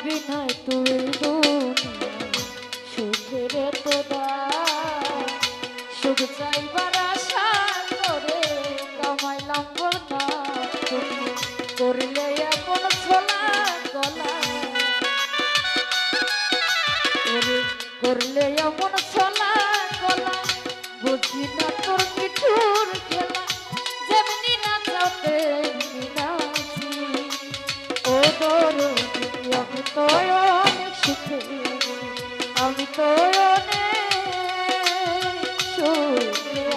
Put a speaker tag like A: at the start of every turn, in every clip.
A: বিনায় তুই দুনিয়া সুখের তোরা সুখ চাইবার আশা করে কামাইলাম না তুমি করলে এমন ছোলা গলা করলে এমন ছোলা গলা বুঝি না তোর মিঠুর খেলা যেমনি না চাও তেমনি নাচি ও দরদি আমি তো অনেক সুখে আমি তো অনেক সুখে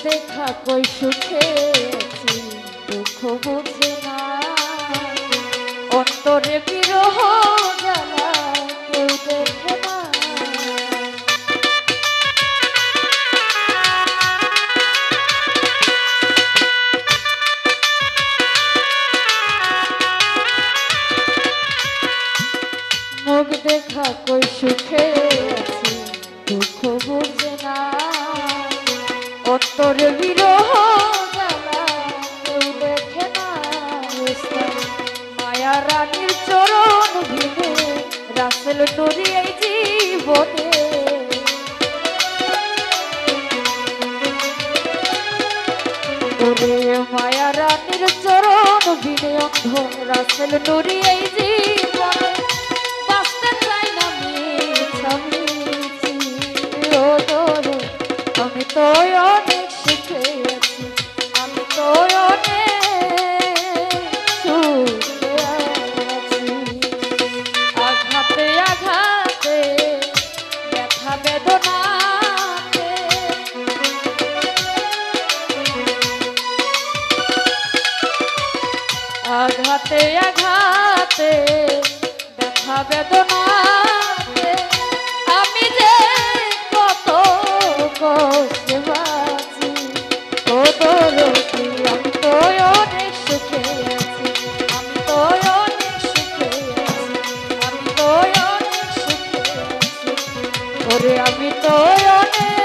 A: দেখা কই সুখে আছি দুঃখ বুঝে না অন্তরে বিরহ জ্বালা কেউ দেখে না মুখ দেখা কই সুখে আছি দুঃখ বুঝে না অন্তর বিরহ জ্বালা কেউ দেখে না মায়া রানীর চরণ ভিনে রাসেল নুরি এই জীবনে মায়া রানীর চরণ ভিনে অন্ধ রাসেল নুরি এই জীবনে বাঁচতে চাই না আমি তো অনেক সুখে আছি আমি তো অনেক সুখে আছি আঘাতে আঘাতে ব্যথা বেদনাতে আঘাতে আঘাতে ব্যথা বেদনাতে আমি যে কত কষ্টে বাঁচি ও দরদি আমি তো অনেক সুখে আছি আমি তো অনেক সুখে আছি আমি তো অনেক সুখে আছি ওরে আমি তো অনেক